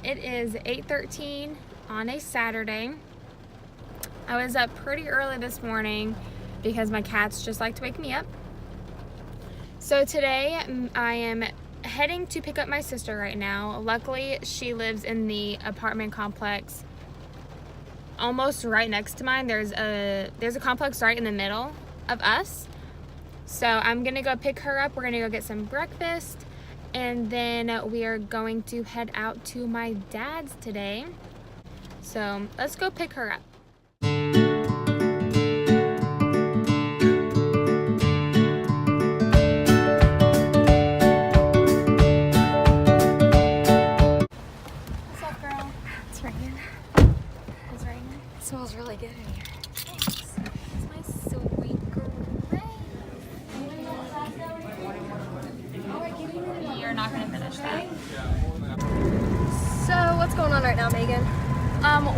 It is 8:13 on a Saturday. I was up pretty early this morning because my cats just like to wake me up. So today I am heading to pick up my sister right now. Luckily, she lives in the apartment complex almost right next to mine. There's a complex right in the middle of us. So I'm gonna go pick her up. We're gonna go get some breakfast, and then we are going to head out to my dad's today. So let's go pick her up. What's up, girl? It's raining. It's raining. It smells really good in here. Thanks. It's my sweet girl. You're not gonna finish that. So what's going on right now, Megan?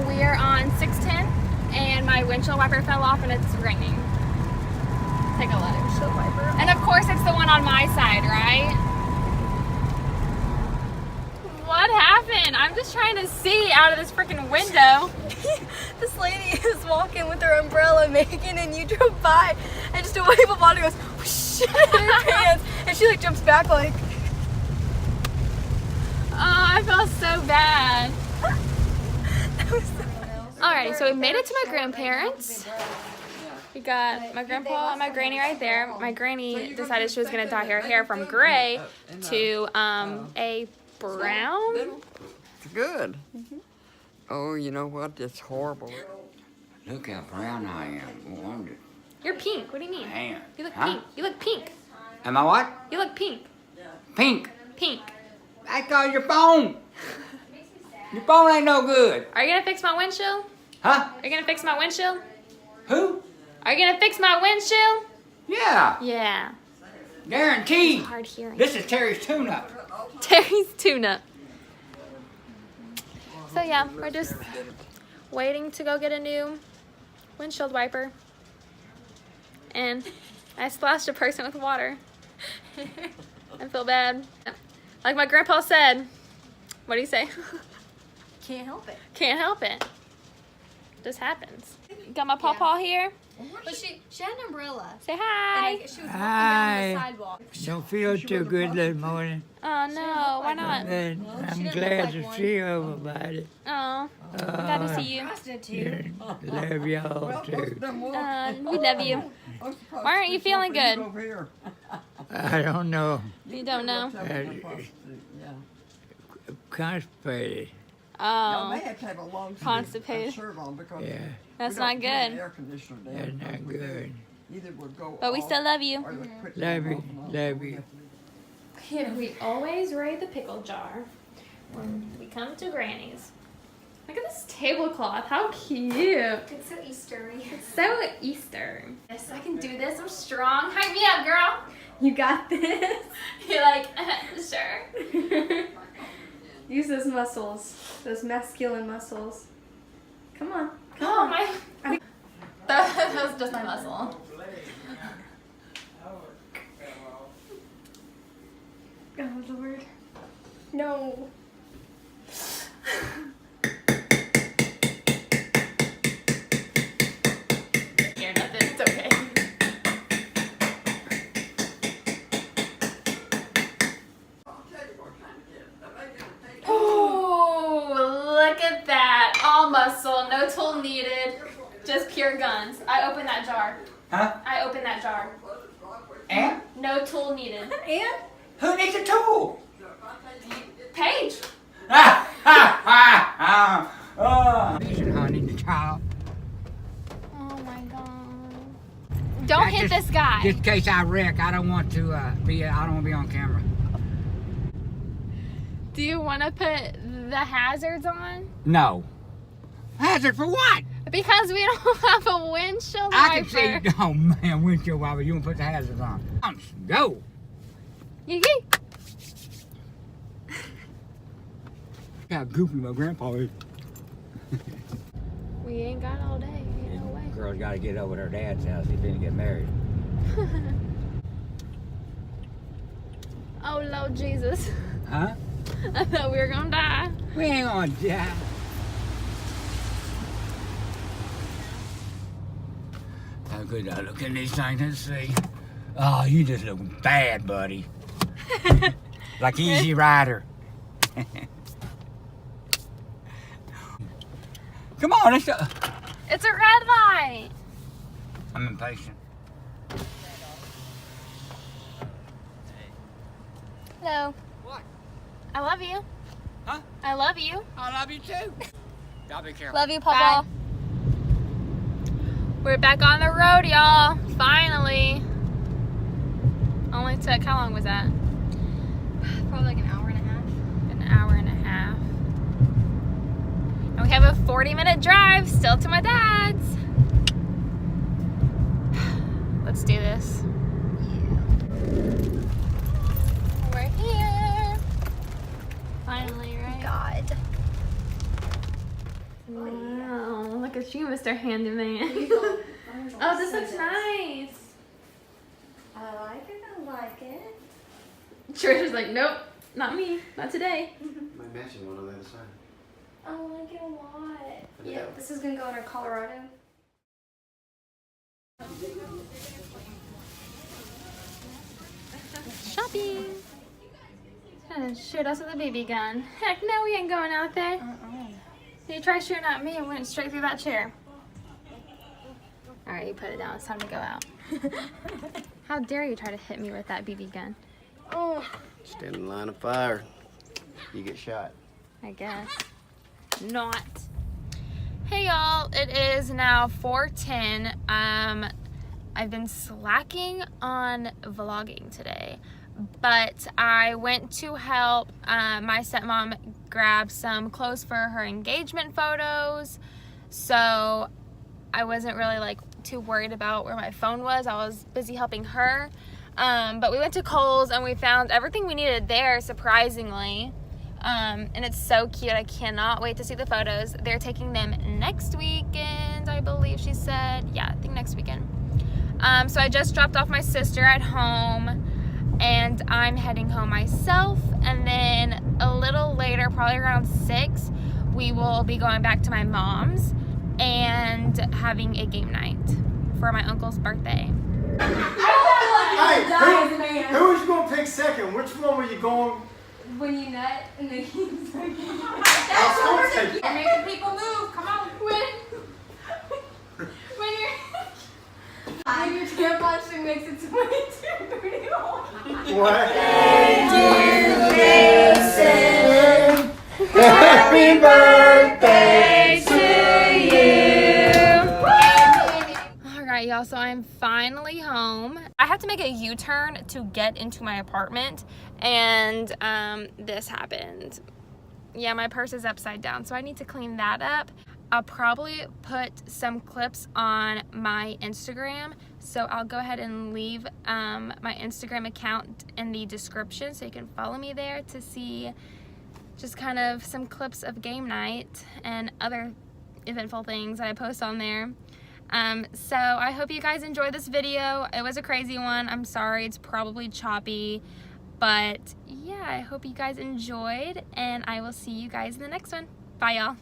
We are on 610 and my windshield wiper fell off and it's raining. Take a look. Windshield wiper. And of course it's the one on my side, right? What happened? I'm just trying to see out of this freaking window. This lady is walking with her umbrella, Megan, and you drove by and just a wave of water goes whoosh in her pants, and she like jumps back like. Oh, I felt so bad. Alrighty, so we made it to my grandparents. We got my grandpa and my granny right there. My granny decided she was gonna dye her hair from gray to a brown. It's good. Oh, you know what? It's horrible. Look how brown I am. Wonder. You're pink. What do you mean? Man. You look Huh? pink. You look pink. Am I what? You look pink. Pink. Pink. That's called your phone. Your phone ain't no good. Are you gonna fix my windshield? Huh? Are you gonna fix my windshield? Who? Are you gonna fix my windshield? Yeah. Yeah. Guaranteed. Hard hearing. This is Terry's tune-up. Terry's tuna. So yeah, we're just waiting to go get a new windshield wiper. And I splashed a person with water. I feel bad. Like my grandpa said, what do you say? Can't help it. Can't help it. Just happens. Got my pawpaw here. But she had an umbrella. Say hi. And she was walking down the sidewalk. Don't feel too good this morning, Oh no, why not? but I'm glad to see everybody. Oh, glad to see you. Yeah, love y'all too. We love you. Why aren't you feeling good? I don't know. You don't know? Constipated. Oh, have to have a long constipated. shirt on because Yeah, That's not good. air conditioner that's not good. Either would go But we still love you. Love you, love you. We always raid the pickle jar when we come to Granny's. Look at this tablecloth. How cute. It's so Eastery. It's so Easter. Yes, I can do this. I'm strong. Hype me up, girl. You got this. You're like, sure. Use those muscles. Those masculine muscles. Come on. Oh, my. That was just my muscle. Oh, Lord. No. Hear nothing. It's okay. Oh, look at that. All muscle, no tool needed. Just pure guns. I opened that jar. Huh? I opened that jar. And? No tool needed. And? Who needs a tool? Paige. Ha ha ha! at this guy. Just in case I wreck, I don't want to be on camera. Do you want to put the hazards on? No. Hazard for what? Because we don't have a windshield I wiper. can see. Oh man, windshield wiper. You want to put the hazards on? Go. Yee. How goofy my grandpa is. We ain't got all day. Ain't no way. Girl's got to get over at her dad's house. He didn't get married. Oh Lord Jesus. Huh? I thought we were gonna die. We ain't gonna die. How good I look in these things. Let's see. Oh, you just look bad, buddy. Like Easy Rider. Come on, let's go. It's a red light. I'm impatient. Hello. What? I love you. Huh? I love you. I love you too. Y'all be careful. Love you, Papa. We're back on the road, y'all. Finally. Only took, how long was that? Probably like an hour and a half. An hour and a half. And we have a 40-minute drive still to my dad's. Let's do this. We're here. Finally, right? God. Wow, look at you, Mr. Handyman. Oh, this looks nice. I like it. I like it. Trisha's like, nope, not me, not today. Might matching one on the other side. I like it a lot. Yeah. Yeah, this is gonna go in our Colorado. Shopping. Trying to shoot us with a BB gun. Heck no, we ain't going out there. You try shooting at me and went straight through that chair. Alright, you put it down. It's time to go out. How dare you try to hit me with that BB gun? Oh. Stand in line of fire. You get shot. I guess. Not. Hey y'all, it is now 4:10. I've been slacking on vlogging today, but I went to help my stepmom grab some clothes for her engagement photos, so I wasn't really like too worried about where my phone was. I was busy helping her, but we went to Kohl's and we found everything we needed there, surprisingly. And it's so cute. I cannot wait to see the photos. They're taking them next weekend, I believe she said. Yeah, I think next weekend. So I just dropped off my sister at home and I'm heading home myself. And then a little later, probably around 6, we will be going back to my mom's and having a game night for my uncle's birthday. Hey, who was you going to pick second? Which one were you going? When you nut and then he's like, I'll still take it. making people move. Come on. When your tampon string makes its way to your booty hole. What? Happy birthday to you. Alright y'all, so I'm finally home. I have to make a U-turn to get into my apartment and this happened. Yeah, my purse is upside down, so I need to clean that up. I'll probably put some clips on my Instagram, so I'll go ahead and leave my Instagram account in the description so you can follow me there to see just kind of some clips of game night and other eventful things that I post on there. So I hope you guys enjoyed this video. It was a crazy one. I'm sorry, it's probably choppy, but yeah, I hope you guys enjoyed and I will see you guys in the next one. Bye y'all.